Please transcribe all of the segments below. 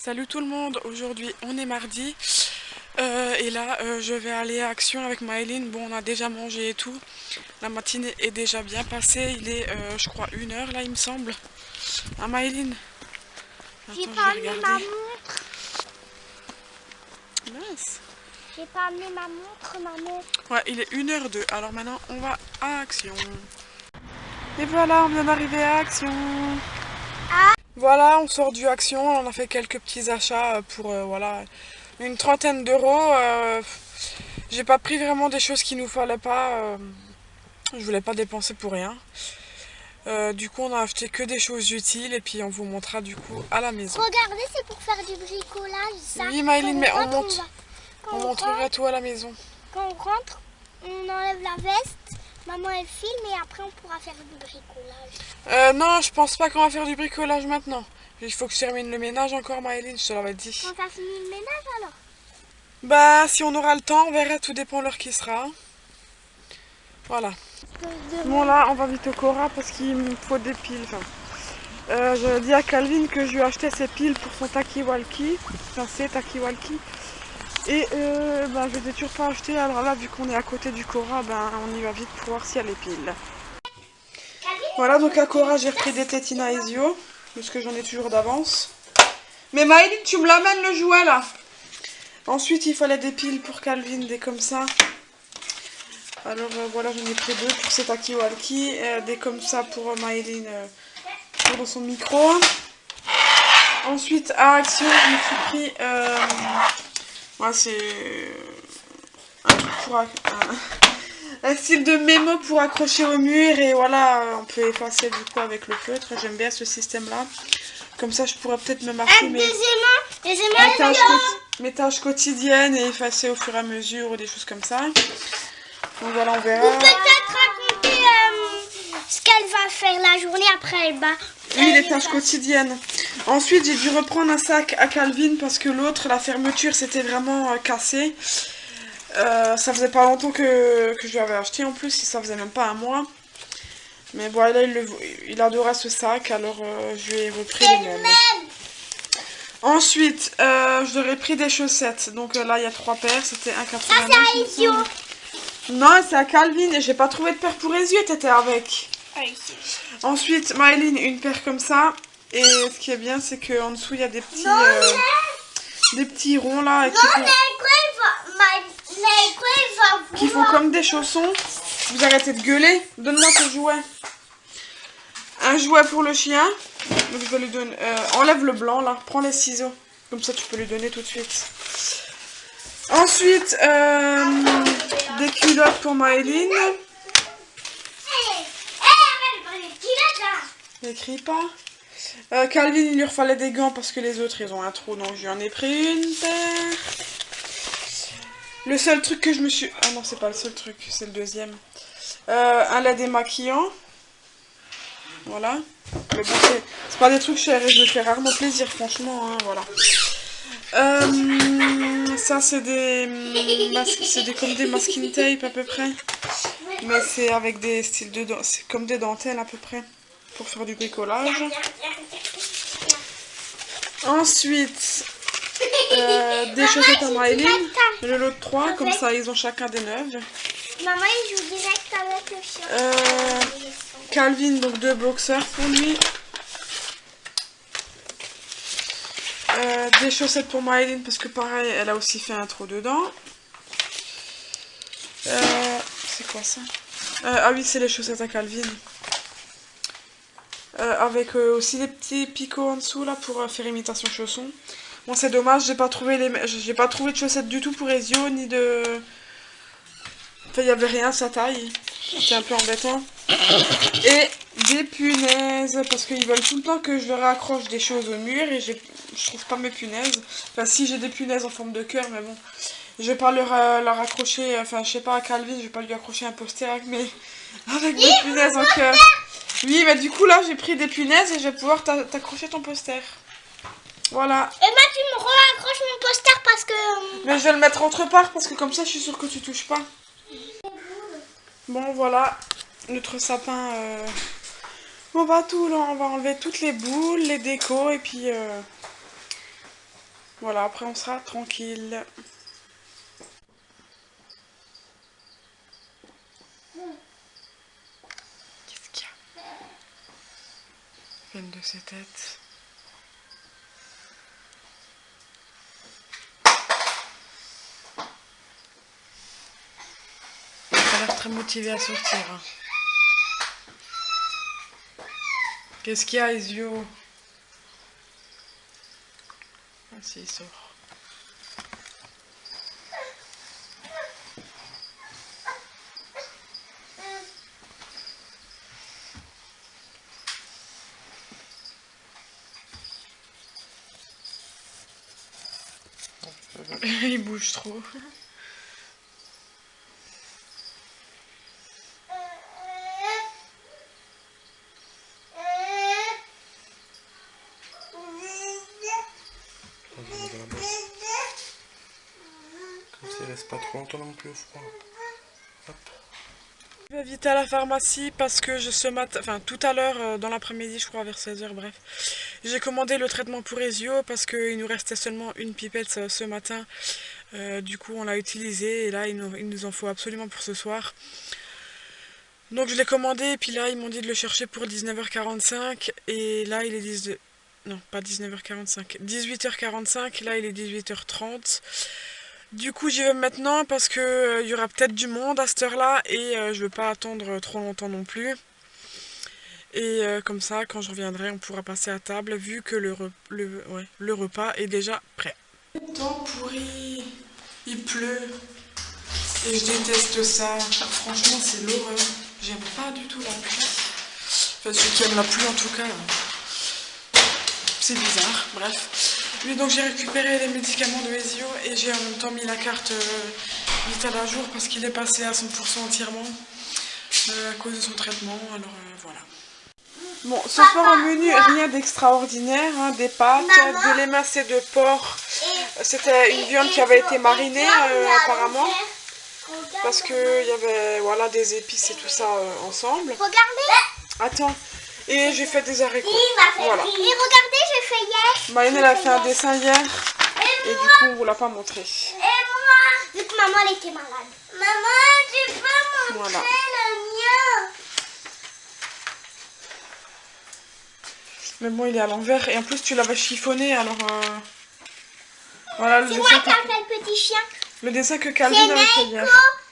Salut tout le monde, aujourd'hui on est mardi et là je vais aller à Action avec Maëline. Bon, on a déjà mangé et tout, la matinée est déjà bien passée, il est je crois 1 heure là il me semble. Ah Maëline, J'ai attends je pas vais amené regarder. ma montre. Mince. J'ai pas amené ma montre, maman. Ouais, il est 1h02, alors maintenant on va à Action. Et voilà, on vient d'arriver à Action. Ah. Voilà, on sort du Action, on a fait quelques petits achats pour voilà, une trentaine d'euros. J'ai pas pris vraiment des choses qu'il nous fallait pas. Je voulais pas dépenser pour rien. Du coup, on a acheté que des choses utiles et puis on vous montrera du coup à la maison. Regardez, c'est pour faire du bricolage, ça. Oui, Maëline, mais on rentre, monte. Quand On montrera tout à la maison. Quand on rentre, on enlève la veste. Maman, elle filme et après, on pourra faire du bricolage. Non, je pense pas qu'on va faire du bricolage maintenant. Il faut que je termine le ménage encore, Maëline, je te l'avais dit. Quand ça finit le ménage, alors? Bah, si on aura le temps, on verra, tout dépend de l'heure qui sera. Voilà. Bon, là, on va vite au Cora parce qu'il me faut des piles. Enfin, je dis à Calvin que je lui ai acheté ses piles pour son Takiwalki. Enfin, ses Takiwalki. Et ben, je les ai toujours pas acheté. Alors là, vu qu'on est à côté du Cora, ben, on y va vite pour voir s'il y a les piles. Voilà, donc à Cora, j'ai repris des Tetina Ezio. Parce que j'en ai toujours d'avance. Mais Maëline, tu me l'amènes le jouet là. Ensuite, il fallait des piles pour Calvin, des comme ça. Alors voilà, j'en ai pris 2 pour cet Takiwalki, des comme ça pour Maëline pour son micro. Ensuite, à Action, je me suis pris ouais, c'est un truc pour un style de mémo pour accrocher au mur et voilà, on peut effacer du coup avec le feutre. J'aime bien ce système là. Comme ça, je pourrais peut-être me marquer mes tâches quotidiennes et effacer au fur et à mesure ou des choses comme ça. Donc voilà, on verra. Ou peut-être raconter ce qu'elle va faire la journée après elle bat. Oui, les tâches quotidiennes. Ensuite, j'ai dû reprendre un sac à Calvin parce que l'autre, la fermeture, c'était vraiment cassé. Ça faisait pas longtemps que je lui avais acheté en plus, ça faisait même pas un mois. Mais voilà, il adorait ce sac, alors je lui ai repris le même. Ensuite, je leur ai pris des chaussettes. Donc là, il y a 3 paires, c'était 1,89. Non, c'est à Calvin et j'ai pas trouvé de paire pour les yeux, t'étais avec. Ensuite, Maëline, une paire comme ça. Et ce qui est bien, c'est qu'en dessous, il y a des petits ronds là. Qui font comme des chaussons. Vous arrêtez de gueuler. Donne-moi ce jouet. Un jouet pour le chien. Donc je vais lui donner. Enlève le blanc là. Prends les ciseaux. Comme ça, tu peux lui donner tout de suite. Ensuite, des culottes pour Maëline. N'écris pas. Calvin, il lui fallait des gants parce que les autres, ils ont un trou. Donc, j'en ai pris une paire. Le seul truc que je me suis... Ah non, c'est pas le seul truc. C'est le deuxième. Un lait démaquillant. Voilà. Mais bon, c'est pas des trucs chers et je me fais rarement plaisir, franchement. Hein, voilà. Ça, c'est comme des masking tape à peu près. Mais c'est avec des styles de... C'est comme des dentelles à peu près. Pour faire du bricolage. Ensuite, des chaussettes à Maëline. Le lot de 3, comme ça ils ont chacun des 9. Maman, il joue direct avec le chien. Calvin, donc 2 boxers pour lui. Des chaussettes pour Maëline, parce que pareil, elle a aussi fait un trou dedans. C'est quoi ça? Ah oui, c'est les chaussettes à Calvin. Avec aussi des petits picots en dessous là pour faire imitation chausson. Bon, c'est dommage, j'ai pas trouvé de chaussettes du tout pour Ezio ni de. Enfin, il y avait rien sa taille. C'est un peu embêtant. Et des punaises parce qu'ils veulent tout le temps que je leur accroche des choses au mur et je trouve pas mes punaises. Enfin, si j'ai des punaises en forme de cœur, mais bon, je vais pas leur accrocher. Enfin, je sais pas, à Calvin, je vais pas lui accrocher un poster avec des punaises en cœur. Oui, mais du coup, là, j'ai pris des punaises et je vais pouvoir t'accrocher ton poster. Voilà. Et moi, tu me raccroches mon poster parce que... Mais je vais le mettre autre part parce que comme ça, je suis sûre que tu touches pas. Bon, voilà. Notre sapin... On va tout, là. On va enlever toutes les boules, les décos et puis... Voilà, après on sera tranquille. Qu'est-ce qu'il y a? Peine de ses têtes. Elle a l'air très motivée à sortir. Hein. Qu'est-ce qu'il y a, Isio? Ah si, il sort. Il bouge trop. Comme s'il reste pas trop longtemps non plus au froid. Hop. Je vais vite à la pharmacie parce que tout à l'heure, dans l'après-midi, je crois vers 16h, bref, j'ai commandé le traitement pour Ezio parce qu'il nous restait seulement une pipette ce matin. Du coup, on l'a utilisé et là, il nous en faut absolument pour ce soir. Donc, je l'ai commandé et puis là, ils m'ont dit de le chercher pour 19h45 et là, il est non, pas 19h45, 18h45, là, il est 18h30. Du coup, j'y vais maintenant parce que y aura peut-être du monde à cette heure-là et je veux pas attendre trop longtemps non plus. Et comme ça, quand je reviendrai, on pourra passer à table vu que le repas est déjà prêt. Temps pourri, il pleut et je déteste ça. Franchement, c'est l'horreur. J'aime pas du tout la pluie. Enfin, ceux qui aiment la pluie en tout cas. C'est bizarre, bref. Oui, donc j'ai récupéré les médicaments de Ezio et j'ai en même temps mis la carte Vital à jour parce qu'il est passé à 100% entièrement à cause de son traitement, alors voilà. Bon, ce soir au menu, rien d'extraordinaire, hein, des pâtes, de l'émincé de porc. C'était une viande qui avait été marinée apparemment parce qu'il y avait voilà, des épices et tout ça ensemble. Regardez. Attends. Et j'ai fait des haricots. Voilà. Et regardez, j'ai fait hier. Marine, elle a fait un dessin hier. Et du coup, on vous l'a pas montré. Et moi, vu que maman elle était malade. Maman, tu peux montrer le mien. Mais bon, il est à l'envers. Et en plus, tu l'avais chiffonné, alors... Voilà le dessin. C'est moi qui a fait le petit chien. Le dessin que Calvin avait fait hier.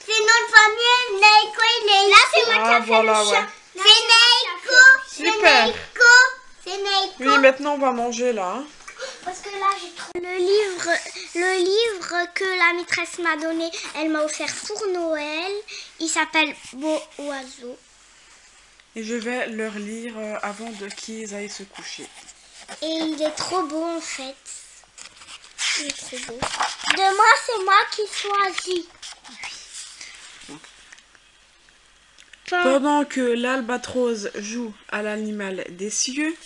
C'est notre famille. Neiko, il est là. C'est moi qui a fait le chien. C'est Neiko. Super. C'est Neiko. Oui, maintenant on va manger là. Hein. Parce que là j'ai trop... Le livre que la maîtresse m'a donné, elle m'a offert pour Noël. Il s'appelle Beau Oiseau. Et je vais leur lire avant qu'ils aillent se coucher. Et il est trop beau en fait. Il est trop beau. Demain c'est moi qui choisis. Pendant que l'albatros joue à l'animal des cieux,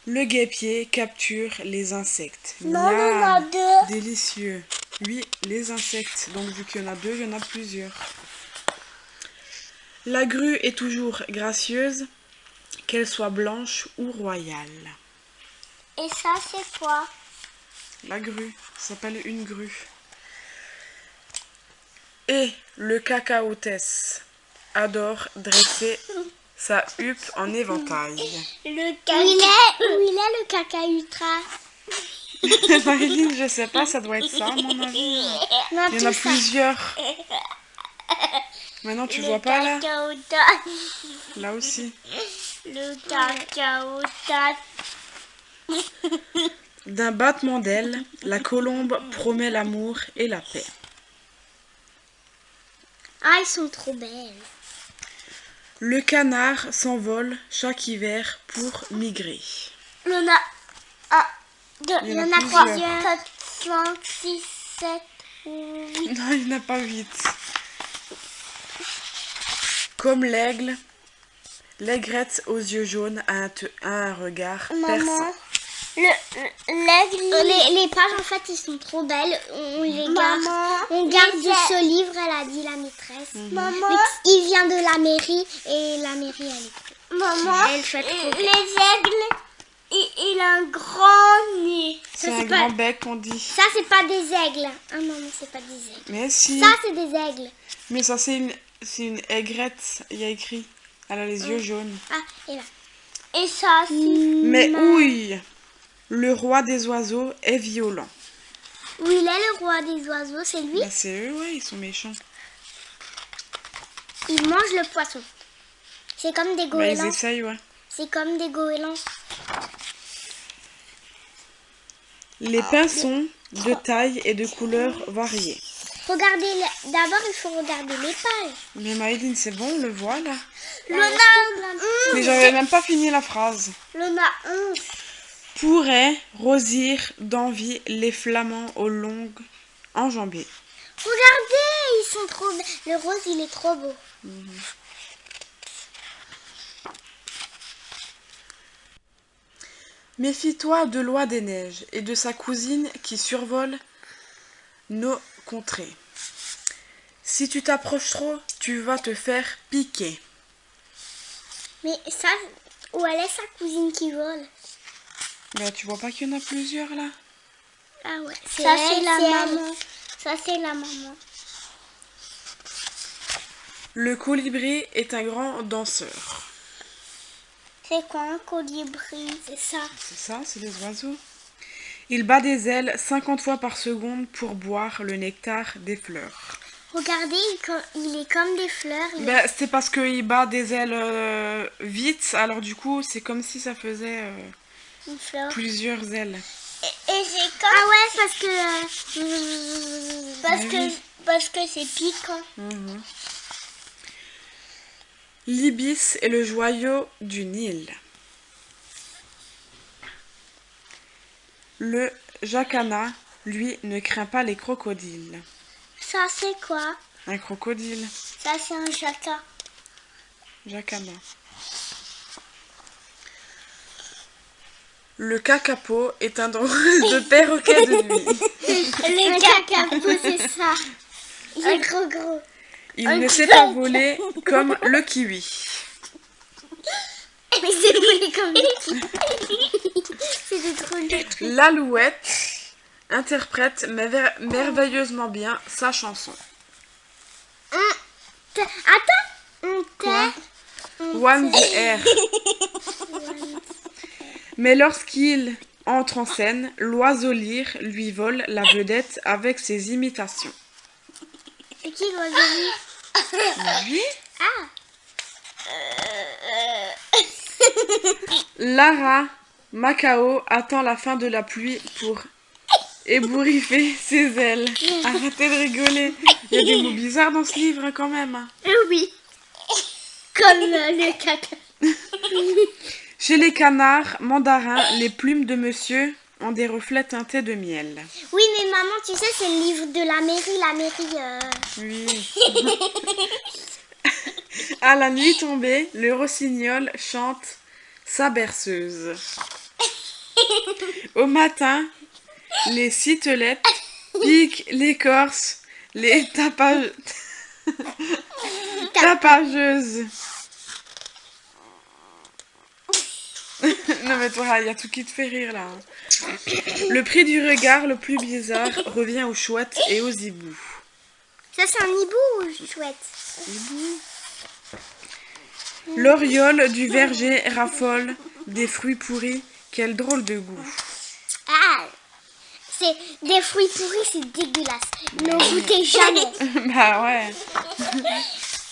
le guêpier capture les insectes. Non, il y en a deux. Délicieux. Oui, les insectes. Donc vu qu'il y en a deux, il y en a plusieurs. La grue est toujours gracieuse, qu'elle soit blanche ou royale. Et ça c'est quoi? La grue, ça s'appelle une grue. Et le cacaotès adore dresser sa huppe en éventail. Où il est le cacahutra? Marilyn, je sais pas, ça doit être ça, à mon avis. Il y en a plusieurs. Maintenant, tu vois pas là? Là aussi. Le cacahutra. D'un battement d'ailes, la colombe promet l'amour et la paix. Ah, ils sont trop belles. Le canard s'envole chaque hiver pour migrer. Il y en a... Ah, il y en a trois. 4, 5, 6, 7, 8. Non, il n'y en a pas 8. Comme l'aigle, l'aigrette aux yeux jaunes a un regard perçant. Les pages en fait ils sont trop belles. On les garde. On garde ce livre, elle a dit la maîtresse. Maman, il vient de la mairie et la mairie elle est trop. Maman, elle fait trop les aigles. il a un grand nez. C'est un grand bec, on dit. Ça, c'est pas des aigles. Ah non, c'est pas des aigles. Mais si. Ça, c'est des aigles. Mais ça, c'est une aigrette. Il y a écrit. Elle a les yeux jaunes. Ah, et là. Et ça, c'est... Mais ouille, le roi des oiseaux est violent. Où il est le roi des oiseaux, c'est lui? Bah, c'est eux, ouais, ils sont méchants. Il mange le poisson. C'est comme des Bah, ils goélands. essayent, ouais. C'est comme des goélands. Les pinsons de taille et de couleurs variées. Regardez, d'abord, il faut regarder les pages. Mais Maïline, c'est bon, on le voit, là. Mais Le j'avais même pas fini la phrase. na 11. Pourrait rosir d'envie les flamands aux longues enjambées. Regardez, ils sont trop... Le rose, il est trop beau. Méfie-toi de l'oie des neiges et de sa cousine qui survole nos contrées. Si tu t'approches trop, tu vas te faire piquer. Mais ça, où elle est sa cousine qui vole? Bah, tu vois pas qu'il y en a plusieurs là? Ah ouais. Ça, c'est la maman. Ça, c'est la maman. Le colibri est un grand danseur. C'est quoi un colibri? C'est ça. C'est ça, c'est les oiseaux. Il bat des ailes 50 fois par seconde pour boire le nectar des fleurs. Regardez, il est comme des fleurs. Ben, c'est parce qu'il bat des ailes vite, alors du coup, c'est comme si ça faisait Une fleur. plusieurs ailes. Et c'est comme... Ah ouais, parce que c'est piquant. L'ibis est le joyau du Nil. Le jacana, lui, ne craint pas les crocodiles. Ça, c'est quoi? Un crocodile, Ça, c'est un jaca. jacana. Le kakapo est un drôle de perroquet de nuit. Le cacapo, c'est ça. Il est gros. Il ne sait pas voler comme le kiwi. Mais c'est volé comme le kiwi. C'est des drôles de trucs. L'alouette interprète merveilleusement bien sa chanson. Attends. Quoi? One the air. Mais lorsqu'il entre en scène, l'oiseau lyre lui vole la vedette avec ses imitations. C'est qui l'oiseau? Oui. Ah. Lara Macao attend la fin de la pluie pour ébouriffer ses ailes. Arrêtez de rigoler. Il y a des mots bizarres dans ce livre hein, quand même. Oui. Comme le caca. Chez les canards mandarins, les plumes de monsieur ont des reflets teintés de miel. Oui, mais maman, tu sais, c'est le livre de la mairie. Oui. À la nuit tombée, le rossignol chante sa berceuse. Au matin, les citelettes piquent l'écorce, les tapageuses. Non mais toi, il y a tout qui te fait rire là. Le prix du regard le plus bizarre revient aux chouettes et aux hiboux. Ça, c'est un hibou ou chouette? L'oriole du verger raffole des fruits pourris. Quel drôle de goût. Ah, c'est des fruits pourris, c'est dégueulasse. Ne goûtez jamais. Bah ouais.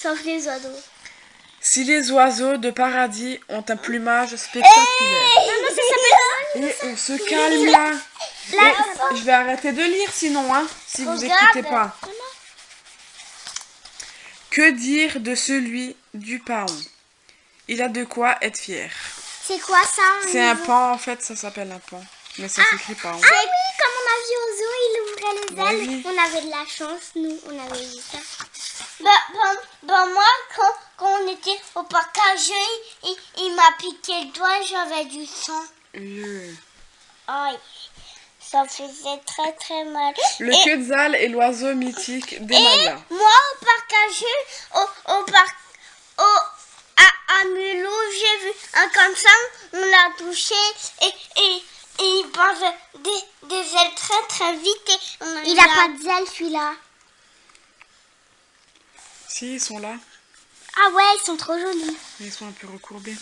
Sauf les oiseaux. Si les oiseaux de paradis ont un plumage spectaculaire. Maman, ça s'appelle... Et on se calme là. Et je vais arrêter de lire sinon, hein, si vous écoutez pas. Que dire de celui du paon? Il a de quoi être fier. C'est quoi ça? C'est un pan, en fait, ça s'appelle un pan. Mais ça s'écrit paon. Ah oui, comme on a vu au zoo, il ouvrait les Bah ailes. oui. On avait de la chance, nous, on avait vu ça. Moi, quand on était au parc à jeux, il m'a piqué le doigt, j'avais du sang. Aïe, ça faisait très très mal. Le quetzal est l'oiseau mythique des Mayas. Moi, au parc à jeux, à Mulhouse, j'ai vu un comme ça, on l'a touché et il mange des ailes très très vite. Et il a pas d'ailes celui-là. Si, ils sont là. Ah ouais, ils sont trop jolis. Ils sont un peu recourbés.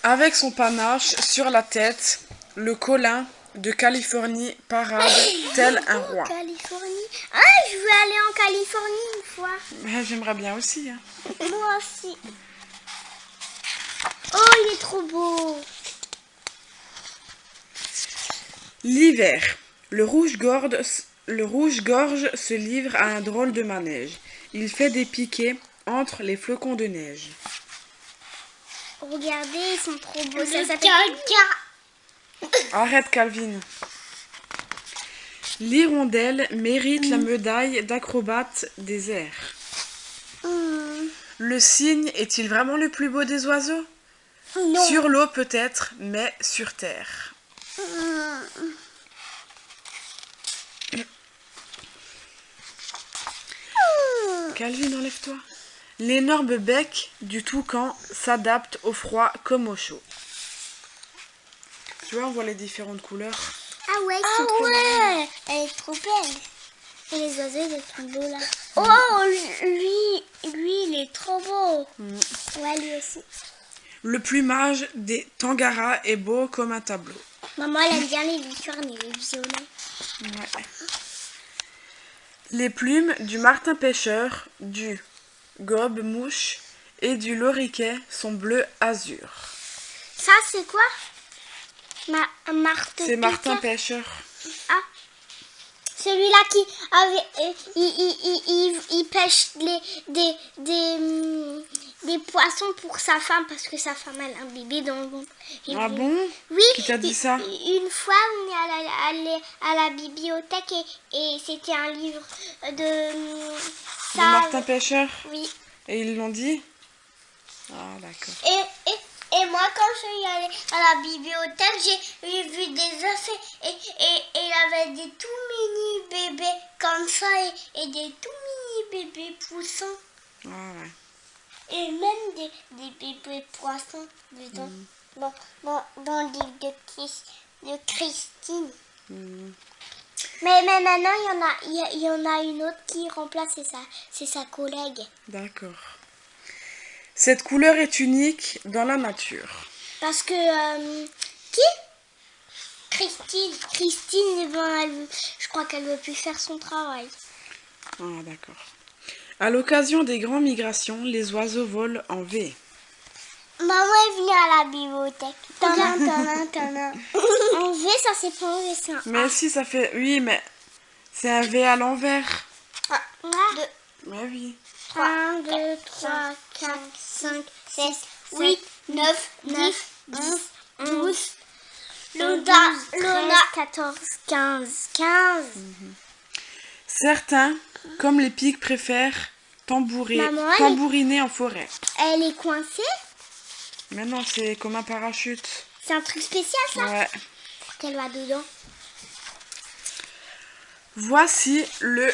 Avec son panache sur la tête, le colin de Californie parade tel un roi. Californie. Ah, je veux aller en Californie une fois. Ouais, j'aimerais bien aussi. Hein. Moi aussi. Oh, il est trop beau. L'hiver, le rouge-gorge se livre à un drôle de manège. Il fait des piquets entre les flocons de neige. Regardez, ils sont trop beaux. Ça s'appelle... Arrête, Calvin. L'hirondelle mérite la médaille d'acrobate des airs. Le cygne est-il vraiment le plus beau des oiseaux? Non. Sur l'eau peut-être, mais sur terre. Calvin, enlève-toi. L'énorme bec du toucan s'adapte au froid comme au chaud. Tu vois, on voit les différentes couleurs. Ah ouais, elle est trop belle. Et les oiseaux, ils sont beaux là. Oh, lui, il est trop beau. Ouais, lui aussi. Le plumage des tangaras est beau comme un tableau. Maman, elle aime bien les licornes et les violets. Ouais. Les plumes du martin-pêcheur, du gobe-mouche et du loriquet sont bleu azur. Ça, c'est quoi? Martin. C'est martin-pêcheur. Ah. Celui-là qui avait, il pêche des poissons pour sa femme parce que sa femme elle a un bébé dans le ventre. Ah bon? Oui. Qui t'a dit ça? Une fois, on est allé à la bibliothèque et c'était un livre de De martin-pêcheur? Oui. Et ils l'ont dit? Ah d'accord. Et moi, quand je suis allée à la bibliothèque, j'ai vu des œufs et il y avait des tout mini bébés comme ça et des tout mini bébés poussins. Ah ouais. Et même des bébés poissons dedans. Dans le livre de Christine. Mais maintenant, il y en a une autre qui remplace, c'est sa collègue. D'accord. Cette couleur est unique dans la nature. Parce que... qui? Christine, eh ben, je crois qu'elle ne veut plus faire son travail. Ah d'accord. À l'occasion des grandes migrations, les oiseaux volent en V. Maman est venue à la bibliothèque. En V, ça c'est pas en V, c'est un A. Mais si, ça fait... Oui, mais c'est un V à l'envers. 1, 2, Mais oui. 1, 2, 3, 4, 5, 6, 8, 9, 10, 12, Lona, 14, 15. Certains, comme les pics, préfèrent tambouriner en forêt. Elle est coincée? Mais non, c'est comme un parachute. C'est un truc spécial ça? Ouais. Qu'elle va dedans. Voici le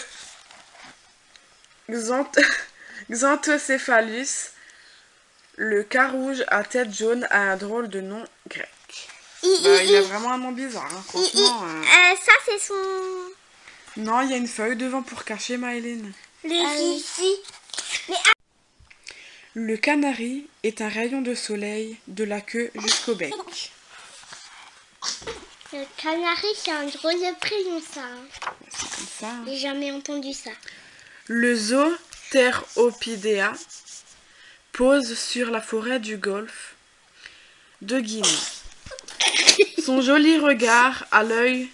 Xanthocéphalus. Le carouge à tête jaune a un drôle de nom grec. Il a vraiment un nom bizarre, hein, franchement. Ça c'est son... Non, il y a une feuille devant pour cacher Maëline. Le canari est un rayon de soleil de la queue jusqu'au bec. Le canari, c'est un drôle de prénom ça. C'est comme ça. Hein. J'ai jamais entendu ça. Le Zoopteropidea pose sur la forêt du golfe de Guinée. Son joli regard à l'œil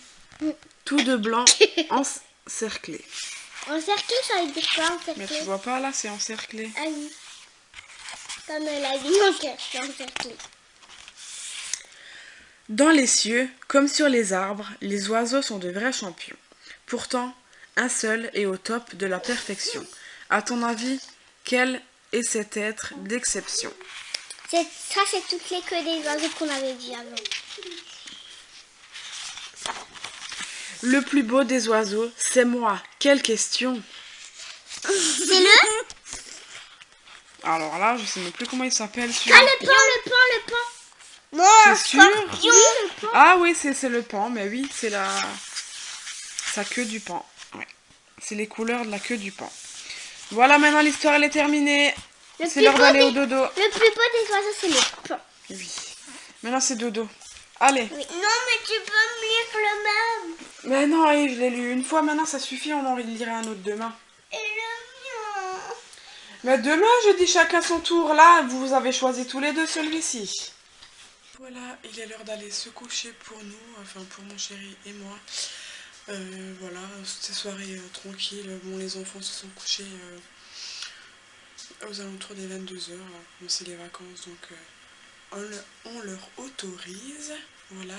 tout de blanc encerclé. Encerclé, ça veut dire quoi encerclé? Mais tu vois pas là, c'est encerclé. Ah oui. Comme la vie en cache, encerclé. Dans les cieux, comme sur les arbres, les oiseaux sont de vrais champions. Pourtant, un seul est au top de la perfection. À ton avis, quel est cet être d'exception? Ça, c'est toutes les queues des oiseaux qu'on avait dit avant. Le plus beau des oiseaux, c'est moi. Quelle question? C'est le... Alors là, je sais même plus comment il s'appelle Ah, celui-là. le pan. Non, T'es sûr? scorpion. Ah oui, c'est le pan, mais oui, c'est sa queue du pan. Ouais. C'est les couleurs de la queue du pan. Voilà, maintenant l'histoire elle est terminée. C'est l'heure d'aller au dodo. Le plus beau des oiseaux, c'est le pan. Oui. Maintenant c'est dodo. Allez. Oui. Non, mais tu peux me lire le même. Mais non, Yves, je l'ai lu une fois, maintenant ça suffit, on en lira un autre demain. Et le mien. Mais demain, je dis chacun son tour. Là, vous avez choisi tous les deux celui-ci. Voilà, il est l'heure d'aller se coucher pour nous, enfin pour mon chéri et moi. Voilà, ces soirées tranquilles. Bon, les enfants se sont couchés aux alentours des 22 heures. Bon, c'est les vacances, donc on leur autorise. Voilà.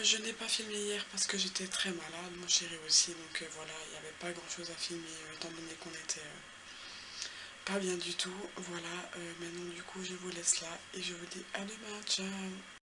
Je n'ai pas filmé hier parce que j'étais très malade, mon chéri aussi. Donc voilà, il n'y avait pas grand chose à filmer étant donné qu'on était pas bien du tout. Voilà, maintenant du coup je vous laisse là et je vous dis à demain. Ciao.